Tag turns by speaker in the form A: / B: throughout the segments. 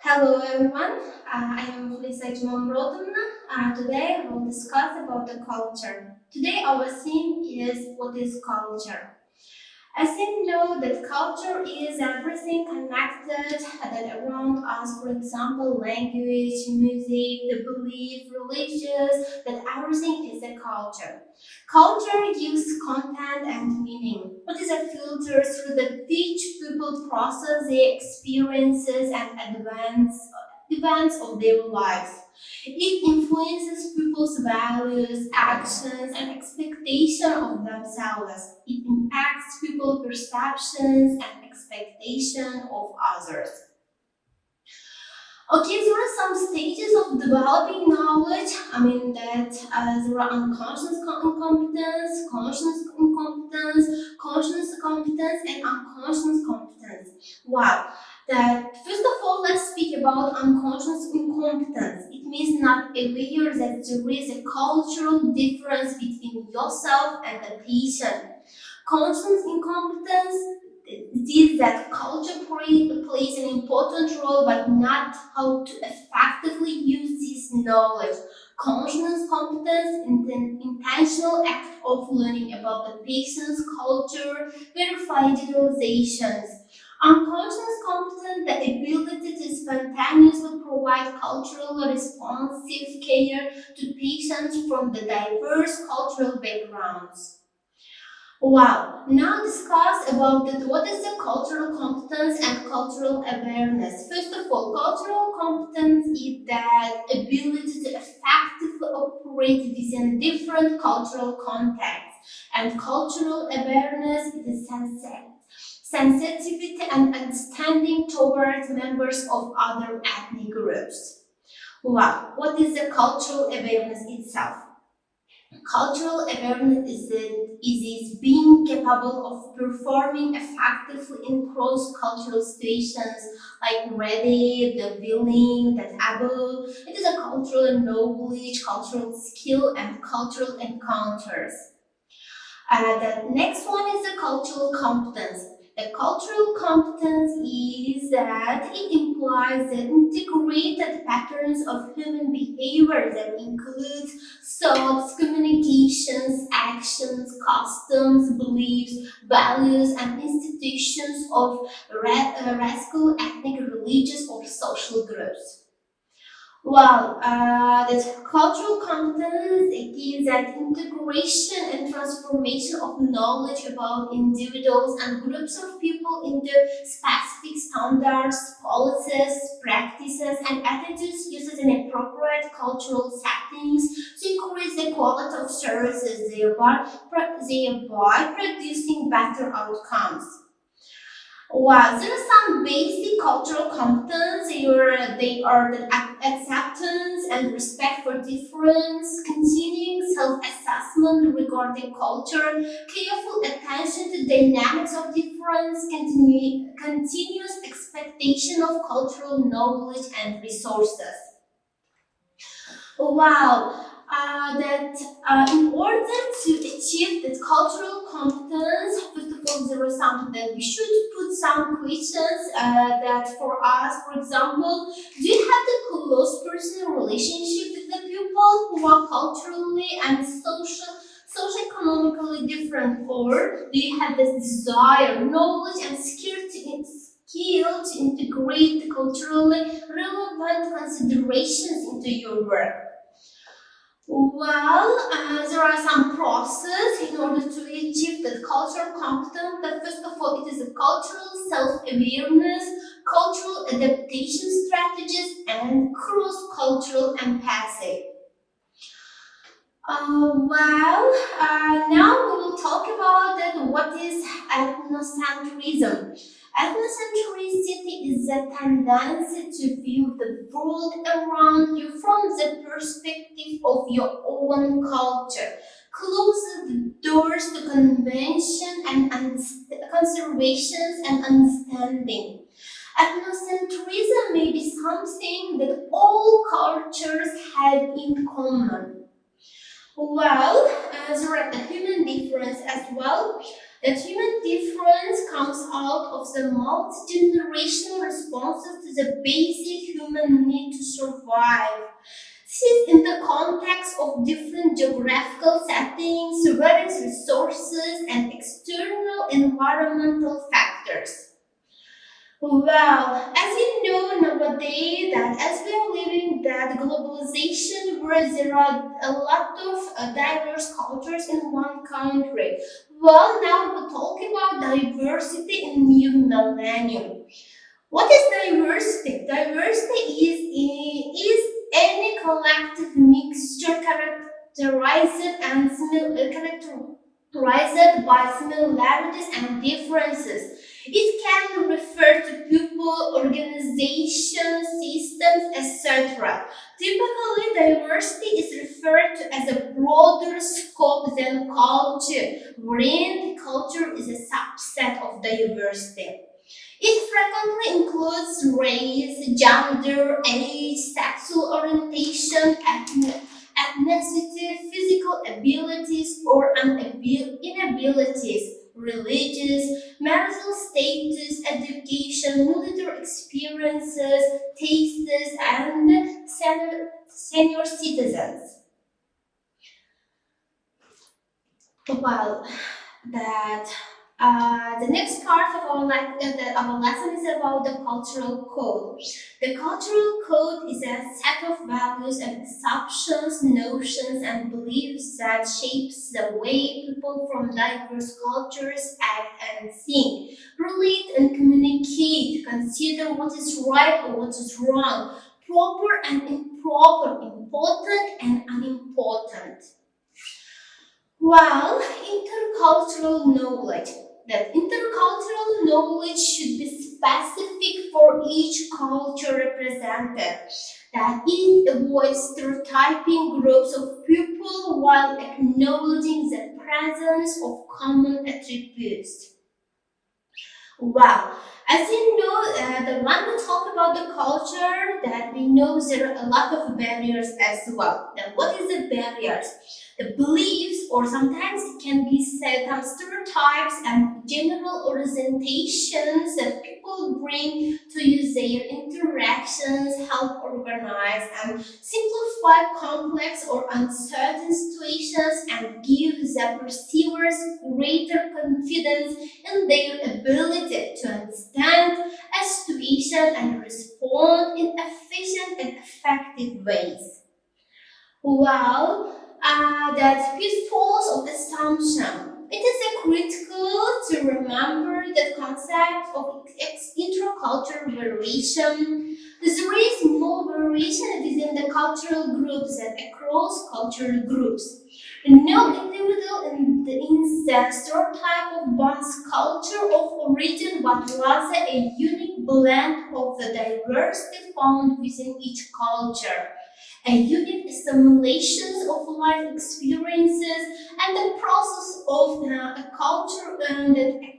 A: Hello everyone, I am Xorijiy. Today I will discuss about the culture. Today our theme is what is culture. As you know that culture is everything connected that around us, for example, language, music, the belief, religious, that everything is a culture. Culture gives content and meaning. What is a filter through the which people process their experiences and events of their lives. It influences people's values, actions, and expectation of themselves. It impacts people's perceptions and expectation of others. Okay, there are some stages of developing knowledge. There are unconscious incompetence, conscious incompetence, conscious competence, and unconscious competence. Wow. That first of all, let's speak about unconscious incompetence. It means not aware that there is a cultural difference between yourself and the patient. Conscious incompetence is that culture plays an important role, but not how to effectively use this knowledge. Conscious competence is an intentional act of learning about the patient's culture, verify generalizations. Unconscious competence, the ability to spontaneously provide culturally responsive care to patients from the diverse cultural backgrounds. Wow. Now discuss about what is the cultural competence and cultural awareness. First of all, cultural competence is that ability to effectively operate within different cultural contexts, and cultural awareness is sensitivity and understanding towards members of other ethnic groups. Wow. What is the cultural awareness itself? Cultural awareness is being capable of performing effectively in cross-cultural situations like ready, the willing, that able. It is a cultural knowledge, cultural skill, and cultural encounters. The next one is the cultural competence. The cultural competence is that it implies the integrated patterns of human behavior that includes thoughts, communications, actions, customs, beliefs, values, and institutions of racial, ethnic, religious, or social groups. Well, the cultural competence it is that integration and transformation of knowledge about individuals and groups of people into specific standards, policies, practices, and attitudes used in appropriate cultural settings to increase the quality of services, thereby producing better outcomes. Wow, there are some basic cultural competence. They are the acceptance and respect for difference, continuing self-assessment regarding culture, careful attention to dynamics of difference, continuous expectation of cultural knowledge and resources. Wow, that in order to achieve that cultural competence, first of all, there are some that we should put some questions that for us, for example, do you have the close personal relationship with the people who are culturally and socio-economically different, or do you have this desire, knowledge, and skill to integrate the culturally relevant considerations into your work? Well, there are some process in order to achieve that cultural competence. But first of all, it is a cultural self-awareness, cultural adaptation strategies, and cross-cultural empathy. Now we will talk about that. What is ethnocentrism? Ethnocentricity is the tendency to view the world around you from the perspective of your own culture. Closes the doors to convention and conservations and understanding. Ethnocentrism may be something that all cultures have in common. Well, there are the human difference as well. That human difference comes out of the multi-generational responses to the basic human need to survive. This is in the context of different geographical settings, various resources, and external environmental factors. Well, as you know nowadays that as we are living that globalization where there are a lot of diverse cultures in one country. Well, now we're talking about diversity in new millennium. What is diversity? Diversity is any collective mixture characterized by similarities and differences. It can refer to people, organizations, systems, etc. Typically, diversity is referred to as a broader scope than culture, wherein culture is a subset of diversity. It frequently includes race, gender, age, sexual orientation, ethnicity, physical abilities or inabilities, religious, marital status, education, military experiences, tastes, and senior citizens. Well, that the next part of our lesson is about the cultural code. The cultural code is a set of values and assumptions, notions, and beliefs that shapes the way people from diverse cultures act and think, relate and communicate, consider what is right or what is wrong, proper and improper, important and unimportant. Well, intercultural knowledge. That intercultural knowledge should be specific for each culture represented. That it avoids stereotyping groups of people while acknowledging the presence of common attributes. Wow. As you know, the one we talk about the culture, that we know there are a lot of barriers as well. Now, what is the barriers? The beliefs, or sometimes it can be said stereotypes and general orientations that people bring to use their interactions, help organize and simplify complex or uncertain situations, and give the perceivers greater confidence in their ability to understand a situation and respond in efficient and effective ways. Well, that pitfalls of assumption. It is critical to remember the concept of intercultural variation. There is more variation within the cultural groups than across cultural groups. No individual in the stereotype of one's culture of origin, but rather a unique blend of the diversity found within each culture, a unique assimilations of life experiences, and the process of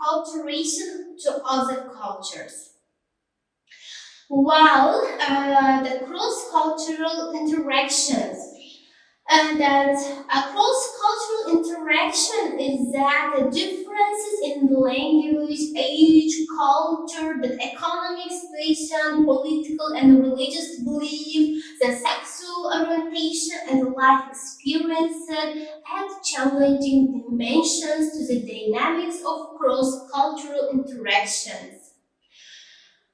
A: acculturation to other cultures. While the cross-cultural interactions, and that a cross-cultural interaction is that the differences in language, age, culture, the economic situation, political and religious belief, the sexual orientation and life experiences add challenging dimensions to the dynamics of cross-cultural interactions.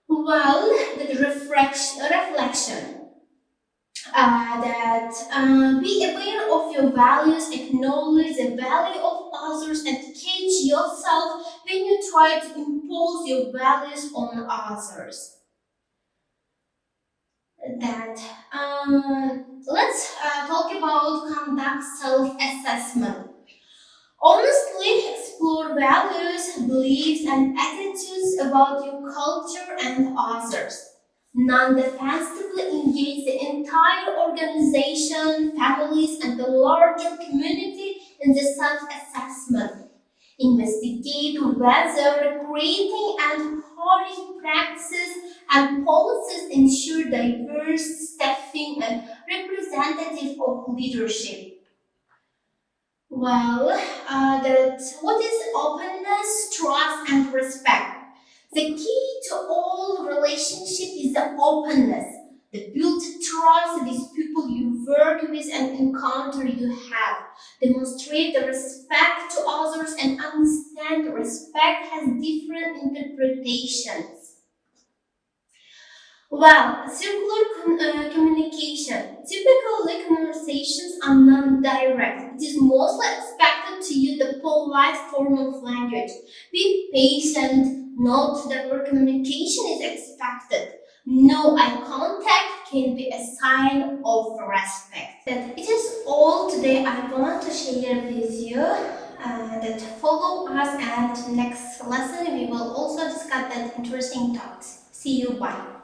A: Well, the reflection that be aware of your values, acknowledge the value of others, and catch yourself when you try to impose your values on others. That let's talk about conduct self-assessment. Honestly explore values, beliefs, and attitudes about your culture and others. Non-defensively engage the entire organization, families, and the larger community in the self-assessment. Investigate whether creating and hiring practices and policies ensure diverse staffing and representative of leadership. Well, that what is openness, trust, and respect? The key to all relationship is the openness. The build trust with people you work with and encounter you have. Demonstrate the respect to others and understand respect has different interpretations. Well, circular communication. Typically, conversations are non-direct. It is mostly expected to use the polite form of language. Be patient. Note that where communication is expected. No eye contact can be a sign of respect. That it is all today I want to share with you. That follow us and next lesson we will also discuss that interesting topics. See you. Bye.